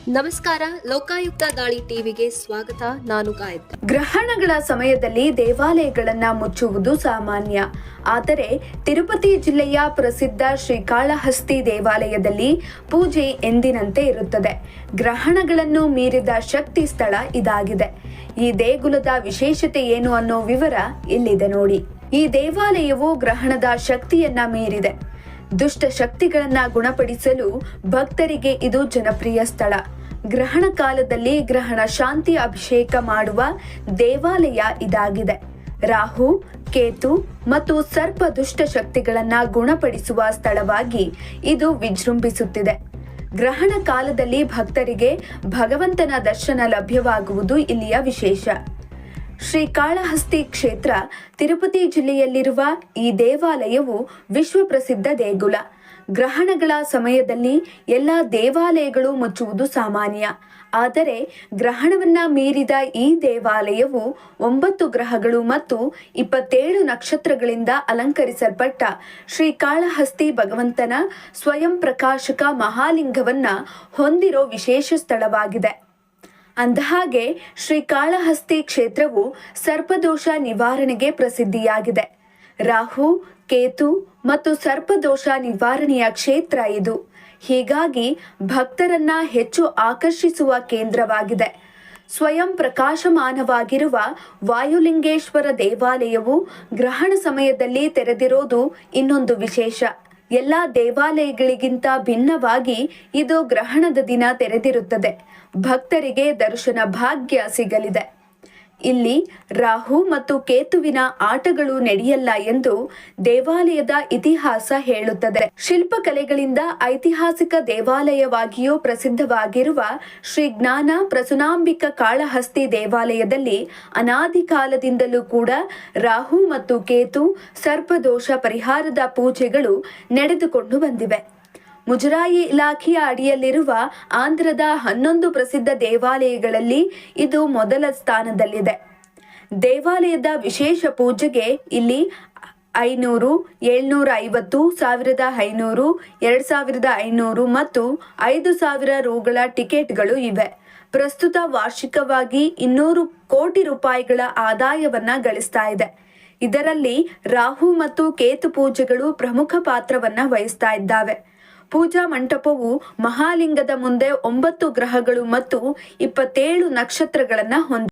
ನಮಸ್ಕಾರ. ಲೋಕಾಯುಕ್ತ ದಾಳಿ ಟಿವಿಗೆ ಸ್ವಾಗತ. ನಾನು ಗಾಯತ್ರಿ. ಗ್ರಹಣಗಳ ಸಮಯದಲ್ಲಿ ದೇವಾಲಯಗಳನ್ನ ಮುಚ್ಚುವುದು ಸಾಮಾನ್ಯ. ಆದರೆ ತಿರುಪತಿ ಜಿಲ್ಲೆಯ ಪ್ರಸಿದ್ಧ ಶ್ರೀಕಾಳಹಸ್ತಿ ದೇವಾಲಯದಲ್ಲಿ ಪೂಜೆ ಎಂದಿನಂತೆ ಇರುತ್ತದೆ. ಗ್ರಹಣಗಳನ್ನು ಮೀರಿದ ಶಕ್ತಿ ಸ್ಥಳ ಇದಾಗಿದೆ. ಈ ದೇಗುಲದ ವಿಶೇಷತೆ ಏನು ಅನ್ನೋ ವಿವರ ಇಲ್ಲಿದೆ ನೋಡಿ. ಈ ದೇವಾಲಯವು ಗ್ರಹಣದ ಶಕ್ತಿಯನ್ನ ಮೀರಿದೆ. ದುಷ್ಟ ಶಕ್ತಿಗಳನ್ನ ಗುಣಪಡಿಸಲು ಭಕ್ತರಿಗೆ ಇದು ಜನಪ್ರಿಯ ಸ್ಥಳ. ಗ್ರಹಣ ಕಾಲದಲ್ಲಿ ಗ್ರಹಣ ಶಾಂತಿ ಅಭಿಷೇಕ ಮಾಡುವ ದೇವಾಲಯ ಇದಾಗಿದೆ. ರಾಹು, ಕೇತು ಮತ್ತು ಸರ್ಪ ದುಷ್ಟ ಶಕ್ತಿಗಳನ್ನ ಗುಣಪಡಿಸುವ ಸ್ಥಳವಾಗಿ ಇದು ವಿಜೃಂಭಿಸುತ್ತಿದೆ. ಗ್ರಹಣ ಕಾಲದಲ್ಲಿ ಭಕ್ತರಿಗೆ ಭಗವಂತನ ದರ್ಶನ ಲಭ್ಯವಾಗುವುದು ಇಲ್ಲಿಯ ವಿಶೇಷ. ಶ್ರೀಕಾಳಹಸ್ತಿ ಕ್ಷೇತ್ರ ತಿರುಪತಿ ಜಿಲ್ಲೆಯಲ್ಲಿರುವ ಈ ದೇವಾಲಯವು ವಿಶ್ವಪ್ರಸಿದ್ಧ ದೇಗುಲ. ಗ್ರಹಣಗಳ ಸಮಯದಲ್ಲಿ ಎಲ್ಲ ದೇವಾಲಯಗಳು ಮುಚ್ಚುವುದು ಸಾಮಾನ್ಯ. ಆದರೆ ಗ್ರಹಣವನ್ನ ಮೀರಿದ ಈ ದೇವಾಲಯವು 9 ಗ್ರಹಗಳು ಮತ್ತು 27 ನಕ್ಷತ್ರಗಳಿಂದ ಅಲಂಕರಿಸಲ್ಪಟ್ಟ ಶ್ರೀಕಾಳಹಸ್ತಿ ಭಗವಂತನ ಸ್ವಯಂ ಪ್ರಕಾಶಕ ಮಹಾಲಿಂಗವನ್ನ ಹೊಂದಿರೋ ವಿಶೇಷ ಸ್ಥಳವಾಗಿದೆ. ಅಂದಹಾಗೆ ಶ್ರೀಕಾಳಹಸ್ತಿ ಕ್ಷೇತ್ರವು ಸರ್ಪದೋಷ ನಿವಾರಣೆಗೆ ಪ್ರಸಿದ್ಧಿಯಾಗಿದೆ. ರಾಹು, ಕೇತು ಮತ್ತು ಸರ್ಪದೋಷ ನಿವಾರಣೆಯ ಕ್ಷೇತ್ರ ಇದು. ಹೀಗಾಗಿ ಭಕ್ತರನ್ನ ಹೆಚ್ಚು ಆಕರ್ಷಿಸುವ ಕೇಂದ್ರವಾಗಿದೆ. ಸ್ವಯಂ ಪ್ರಕಾಶಮಾನವಾಗಿರುವ ವಾಯುಲಿಂಗೇಶ್ವರ ದೇವಾಲಯವು ಗ್ರಹಣ ಸಮಯದಲ್ಲಿ ತೆರೆದಿರೋದು ಇನ್ನೊಂದು ವಿಶೇಷ. ಎಲ್ಲ ದೇವಾಲಯಗಳಿಗಿಂತ ಭಿನ್ನವಾಗಿ ಇದು ಗ್ರಹಣದ ದಿನ ತೆರೆದಿರುತ್ತದೆ. ಭಕ್ತರಿಗೆ ದರ್ಶನ ಭಾಗ್ಯ ಸಿಗಲಿದೆ. ಇಲ್ಲಿ ರಾಹು ಮತ್ತು ಕೇತುವಿನ ಆಟಗಳು ನಡೆಯಲ್ಲ ಎಂದು ದೇವಾಲಯದ ಇತಿಹಾಸ ಹೇಳುತ್ತದೆ. ಶಿಲ್ಪಕಲೆಗಳಿಂದ ಐತಿಹಾಸಿಕ ದೇವಾಲಯವಾಗಿಯೂ ಪ್ರಸಿದ್ಧವಾಗಿರುವ ಶ್ರೀ ಜ್ಞಾನ ಪ್ರಸುನಾಂಬಿಕ ಕಾಳಹಸ್ತಿ ದೇವಾಲಯದಲ್ಲಿ ಅನಾದಿ ಕಾಲದಿಂದಲೂ ಕೂಡ ರಾಹು ಮತ್ತು ಕೇತು ಸರ್ಪದೋಷ ಪರಿಹಾರದ ಪೂಜೆಗಳು ನಡೆದುಕೊಂಡು ಬಂದಿವೆ. ಮುಜರಾಯಿ ಇಲಾಖೆಯ ಅಡಿಯಲ್ಲಿರುವ ಆಂಧ್ರದ 11 ಪ್ರಸಿದ್ಧ ದೇವಾಲಯಗಳಲ್ಲಿ ಇದು ಮೊದಲ ಸ್ಥಾನದಲ್ಲಿದೆ. ದೇವಾಲಯದ ವಿಶೇಷ ಪೂಜೆಗೆ ಇಲ್ಲಿ 500, 750, 1500, 2500 ಮತ್ತು 5000 ರೂಗಳ ಟಿಕೆಟ್ಗಳು ಇವೆ. ಪ್ರಸ್ತುತ ವಾರ್ಷಿಕವಾಗಿ 200 ಕೋಟಿ ರೂಪಾಯಿಗಳ ಆದಾಯವನ್ನ ಗಳಿಸ್ತಾ ಇದೆ. ಇದರಲ್ಲಿ ರಾಹು ಮತ್ತು ಕೇತು ಪೂಜೆಗಳು ಪ್ರಮುಖ ಪಾತ್ರವನ್ನ ವಹಿಸ್ತಾ ಇದ್ದಾವೆ. ಪೂಜಾ ಮಂಟಪವು ಮಹಾಲಿಂಗದ ಮುಂದೆ 9 ಗ್ರಹಗಳು ಮತ್ತು 27 ನಕ್ಷತ್ರಗಳನ್ನ ಹೊಂದಿದೆ.